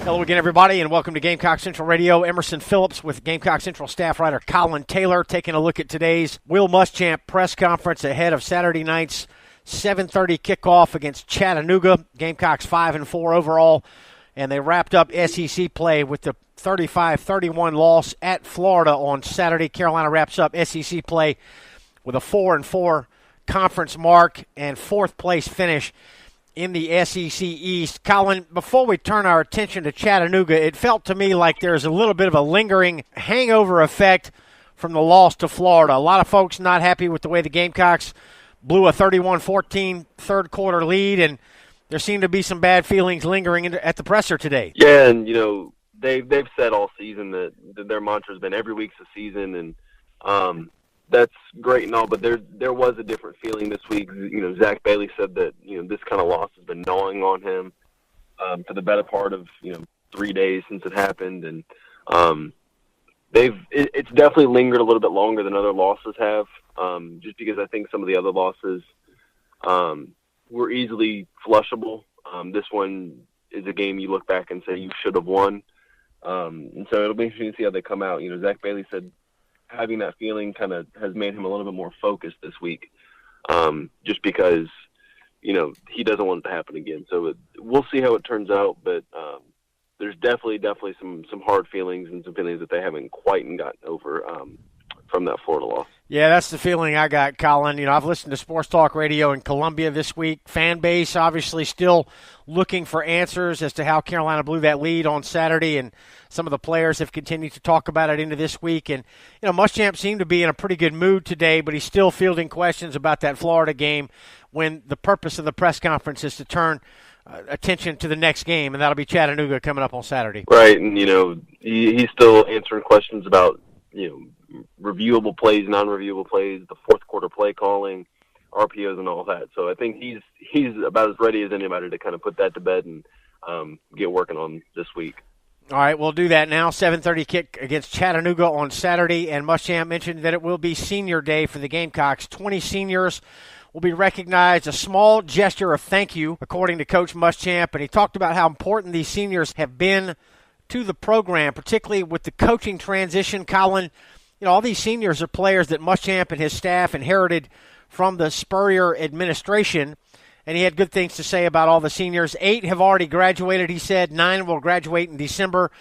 Hello again, everybody, and welcome to Gamecock Central Radio. Emerson Phillips with Gamecock Central staff writer Collyn Taylor taking a look at today's Will Muschamp press conference ahead of Saturday night's 7:30 kickoff against Chattanooga. Gamecocks 5-4 overall, and they wrapped up SEC play with the 35-31 loss at Florida on Saturday. Carolina wraps up SEC play with a 4-4 conference mark and fourth place finish in the SEC East. Collyn, before we turn our attention to Chattanooga, it felt to me like there's a little bit of a lingering hangover effect from the loss to Florida. A lot of folks not happy with the way the Gamecocks blew a 31-14 third quarter lead, and there seemed to be some bad feelings lingering at the presser today. Yeah, and, they've said all season that their mantra has been every week's a season, and that's great and all, but there was a different feeling this week. Zach Bailey said that, this kind of loss has been gnawing on him for the better part of, 3 days since it happened. And it's definitely lingered a little bit longer than other losses have, just because I think some of the other losses were easily flushable. This one is a game you look back and say you should have won. And so it'll be interesting to see how they come out. Zach Bailey said having that feeling kind of has made him a little bit more focused this week, just because, he doesn't want it to happen again. So we'll see how it turns out, but there's definitely some hard feelings and some feelings that they haven't quite gotten over from that Florida loss. Yeah, that's the feeling I got, Collyn. I've listened to Sports Talk Radio in Columbia this week. Fan base obviously still looking for answers as to how Carolina blew that lead on Saturday, and some of the players have continued to talk about it into this week. And, Muschamp seemed to be in a pretty good mood today, but he's still fielding questions about that Florida game when the purpose of the press conference is to turn attention to the next game, and that'll be Chattanooga coming up on Saturday. Right, and, he's still answering questions about, reviewable plays, non-reviewable plays, the fourth quarter play calling, RPOs and all that. So I think he's about as ready as anybody to kind of put that to bed and get working on this week. All right, we'll do that now. 7:30 kick against Chattanooga on Saturday, and Muschamp mentioned that it will be senior day for the Gamecocks. 20 seniors will be recognized, a small gesture of thank you, according to Coach Muschamp, and he talked about how important these seniors have been to the program, particularly with the coaching transition. Collyn, all these seniors are players that Muschamp and his staff inherited from the Spurrier administration, and he had good things to say about all the seniors. 8 have already graduated, he said. 9 will graduate in December,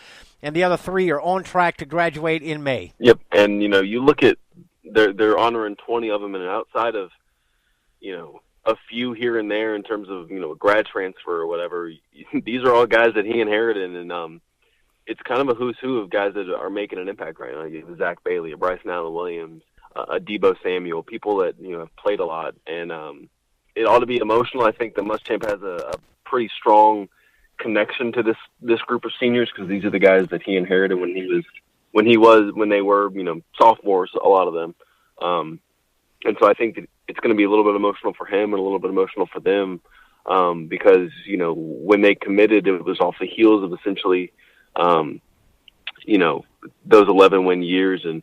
and the other 3 are on track to graduate in May. Yep, and, you look at they're honoring 20 of them, and outside of, a few here and there in terms of, a grad transfer or whatever, these are all guys that he inherited, and it's kind of a who's who of guys that are making an impact right now. You have Zach Bailey, a Bryson Allen Williams, a Debo Samuel, people that have played a lot, and it ought to be emotional. I think that Muschamp has a pretty strong connection to this group of seniors because these are the guys that he inherited when they were sophomores, a lot of them, and so I think that it's going to be a little bit emotional for him and a little bit emotional for them because when they committed, it was off the heels of essentially. Those 11-win years, and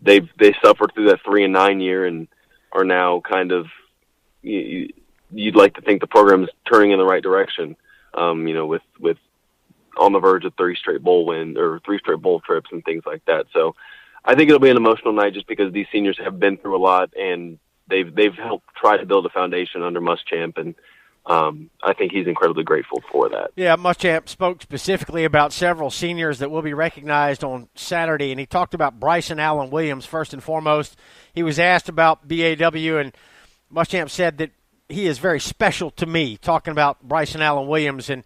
they suffered through that 3-9 year, and are now kind of you'd like to think the program is turning in the right direction. With on the verge of 3 straight bowl wins or 3 straight bowl trips and things like that. So I think it'll be an emotional night just because these seniors have been through a lot, and they've helped try to build a foundation under Muschamp, and I think he's incredibly grateful for that. Yeah, Muschamp spoke specifically about several seniors that will be recognized on Saturday, and he talked about Bryson Allen Williams first and foremost. He was asked about BAW, and Muschamp said that he is very special to me, talking about Bryson Allen Williams, and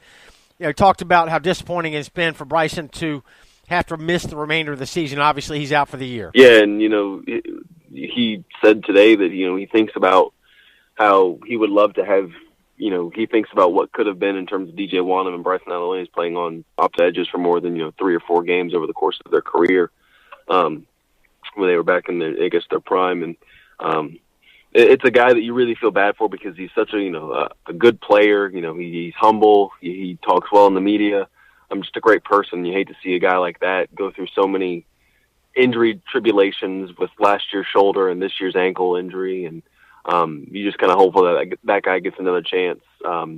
talked about how disappointing it's been for Bryson to have to miss the remainder of the season. Obviously, he's out for the year. Yeah, and, he said today that, he thinks about how he would love to have he thinks about what could have been in terms of DJ Wanham and Bryson Allen Williams playing on opposite edges for more than 3 or 4 games over the course of their career when they were back in their prime. And it's a guy that you really feel bad for because he's such a good player. He's humble. He talks well in the media. Just a great person. You hate to see a guy like that go through so many injury tribulations with last year's shoulder and this year's ankle injury, and you just kind of hopeful that guy gets another chance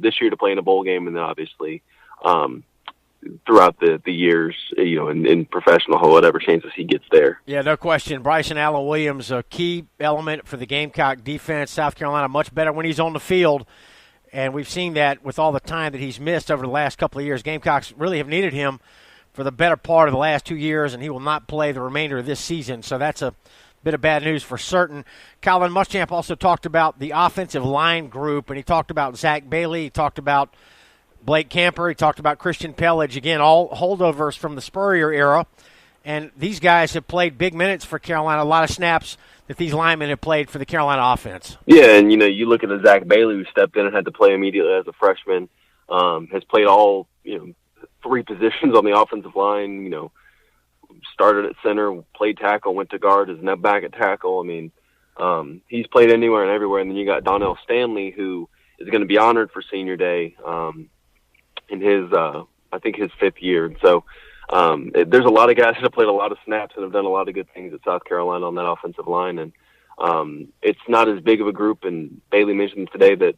this year to play in a bowl game, and then obviously throughout the years, in professional, whatever chances he gets there. Yeah, no question. Bryson Allen Williams, a key element for the Gamecock defense. South Carolina much better when he's on the field, and we've seen that with all the time that he's missed over the last couple of years. Gamecocks really have needed him for the better part of the last 2 years, and he will not play the remainder of this season. So that's a bit of bad news for certain. Collyn Muschamp also talked about the offensive line group, and he talked about Zach Bailey. He talked about Blake Camper. He talked about Christian Pellage. Again, all holdovers from the Spurrier era. And these guys have played big minutes for Carolina, a lot of snaps that these linemen have played for the Carolina offense. Yeah, and, you look at the Zach Bailey who stepped in and had to play immediately as a freshman, has played all, 3 positions on the offensive line, started at center, played tackle, went to guard, is now back at tackle. I mean, he's played anywhere and everywhere. And then you got Donnell Stanley, who is going to be honored for senior day in his, I think, his 5th year. And so there's a lot of guys that have played a lot of snaps and have done a lot of good things at South Carolina on that offensive line. And it's not as big of a group. And Bailey mentioned today that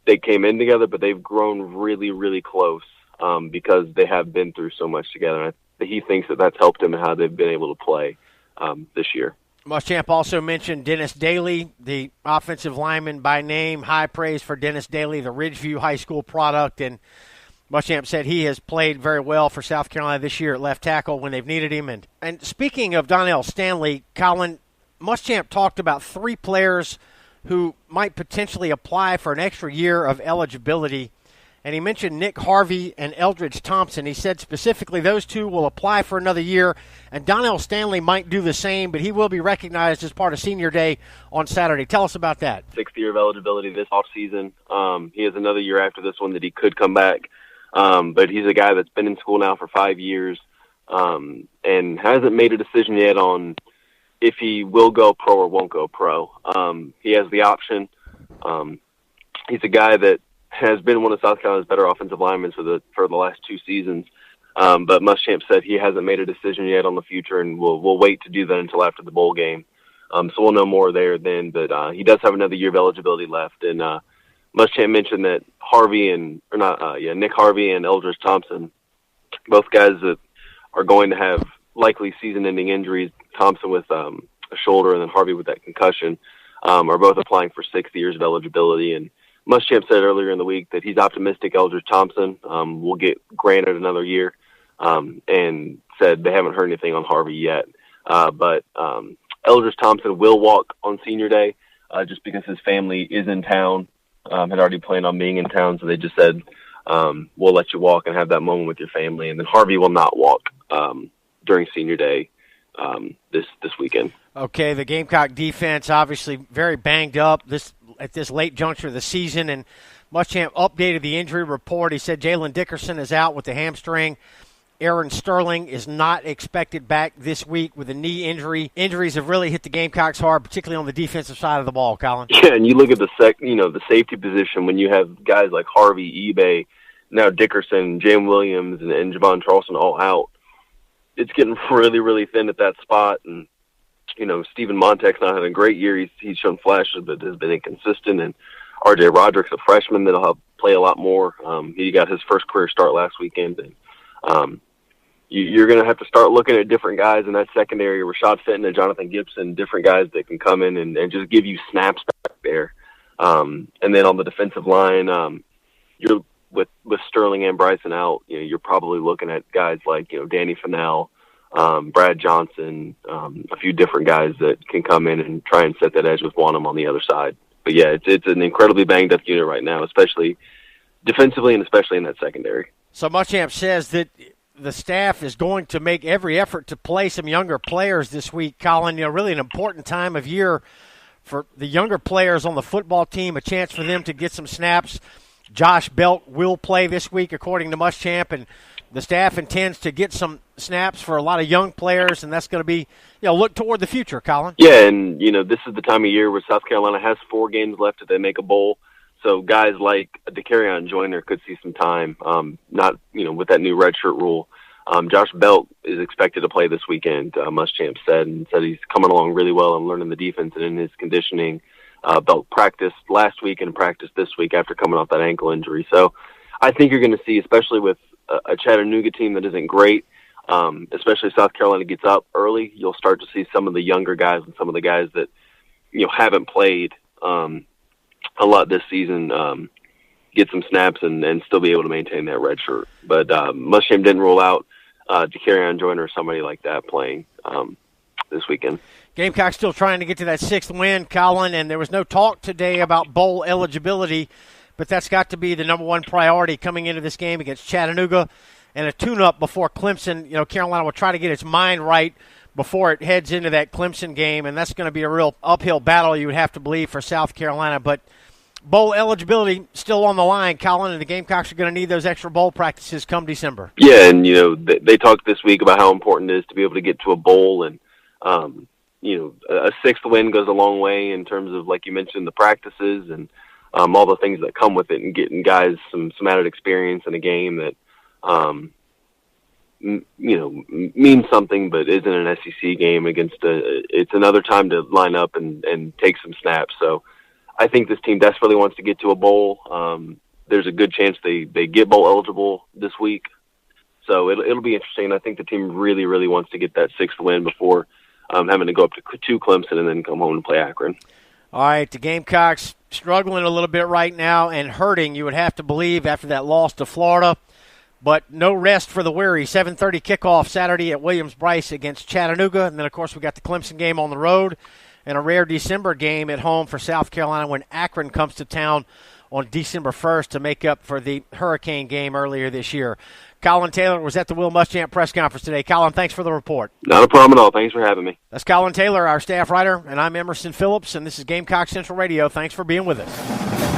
they came in together, but they've grown really, really close because they have been through so much together. And he thinks that that's helped him and how they've been able to play this year. Muschamp also mentioned Dennis Daly, the offensive lineman by name. High praise for Dennis Daly, the Ridgeview High School product. And Muschamp said he has played very well for South Carolina this year at left tackle when they've needed him. And speaking of Donnell Stanley, Collyn, Muschamp talked about 3 players who might potentially apply for an extra year of eligibility. And he mentioned Nick Harvey and Eldridge Thompson. He said specifically those 2 will apply for another year, and Donnell Stanley might do the same, but he will be recognized as part of Senior Day on Saturday. Tell us about that. 6th year of eligibility this offseason. He has another year after this one that he could come back. But he's a guy that's been in school now for 5 years and hasn't made a decision yet on if he will go pro or won't go pro. He has the option. He's a guy that has been one of South Carolina's better offensive linemen for the last 2 seasons. But Muschamp said he hasn't made a decision yet on the future, and we'll wait to do that until after the bowl game. So we'll know more there then. But he does have another year of eligibility left. And Muschamp mentioned that Nick Harvey and Eldridge Thompson, both guys that are going to have likely season-ending injuries. Thompson with a shoulder and then Harvey with that concussion, are both applying for 6 years of eligibility. And Muschamp said earlier in the week that he's optimistic Eldridge Thompson will get granted another year, and said they haven't heard anything on Harvey yet. But Eldridge Thompson will walk on Senior Day just because his family is in town, had already planned on being in town, so they just said, we'll let you walk and have that moment with your family. And then Harvey will not walk during Senior Day this weekend. Okay, the Gamecock defense obviously very banged up at this late juncture of the season, and Muschamp updated the injury report. He said Jalen Dickerson is out with the hamstring. Aaron Sterling is not expected back this week with a knee injury. Injuries have really hit the Gamecocks hard, particularly on the defensive side of the ball, Collyn. Yeah, and you look at the safety position when you have guys like Harvey, eBay, now Dickerson, Jam Williams, and Javon Charleston all out. It's getting really, really thin at that spot. And, Stephen Montek's not had a great year. He's shown flashes, but has been inconsistent. And R.J. Roderick's a freshman that'll have play a lot more. He got his first career start last weekend. And you're going to have to start looking at different guys in that secondary, Rashad Fenton and Jonathan Gibson, different guys that can come in and just give you snaps back there. And then on the defensive line, you're with Sterling and Bryson out, you're probably looking at guys like, Danny Fennell, Brad Johnson, a few different guys that can come in and try and set that edge with Wanham on the other side. But yeah, it's an incredibly banged up unit right now, especially defensively and especially in that secondary. So Muschamp says that the staff is going to make every effort to play some younger players this week, Collyn. Really an important time of year for the younger players on the football team, a chance for them to get some snaps. Josh Belk will play this week, according to Muschamp, and the staff intends to get some snaps for a lot of young players, and that's going to be, look toward the future, Collyn. Yeah, and, this is the time of year where South Carolina has 4 games left if they make a bowl. So guys like DeCarrion Joyner could see some time, not, with that new redshirt rule. Josh Belk is expected to play this weekend, Muschamp said he's coming along really well and learning the defense and in his conditioning. Belk practiced last week and practiced this week after coming off that ankle injury. So I think you're going to see, especially with a Chattanooga team that isn't great, especially if South Carolina gets up early, you'll start to see some of the younger guys and some of the guys that, haven't played a lot this season get some snaps and still be able to maintain that red shirt. But Muschamp didn't rule out Ja'Carrion Joyner or somebody like that playing this weekend. Gamecocks still trying to get to that 6th win, Collyn, and there was no talk today about bowl eligibility, but that's got to be the number one priority coming into this game against Chattanooga, and a tune-up before Clemson. Carolina will try to get its mind right before it heads into that Clemson game, and that's going to be a real uphill battle, you would have to believe, for South Carolina. But bowl eligibility still on the line, Collyn, and the Gamecocks are going to need those extra bowl practices come December. Yeah, and, they talked this week about how important it is to be able to get to a bowl, and, a 6th win goes a long way in terms of, like you mentioned, the practices and all the things that come with it, and getting guys some added experience in a game that, means something, but isn't an SEC game against it's another time to line up and take some snaps. So I think this team desperately wants to get to a bowl. There's a good chance they get bowl eligible this week. So it'll be interesting. I think the team really, really wants to get that 6th win before having to go up to Clemson and then come home and play Akron. All right, the Gamecocks struggling a little bit right now and hurting, you would have to believe, after that loss to Florida. But no rest for the weary. 7:30 kickoff Saturday at Williams-Brice against Chattanooga. And then, of course, we got the Clemson game on the road and a rare December game at home for South Carolina when Akron comes to town on December 1st to make up for the Hurricane game earlier this year. Collyn Taylor was at the Will Muschamp press conference today. Collyn, thanks for the report. Not a problem at all. Thanks for having me. That's Collyn Taylor, our staff writer, and I'm Emerson Phillips, and this is Gamecock Central Radio. Thanks for being with us.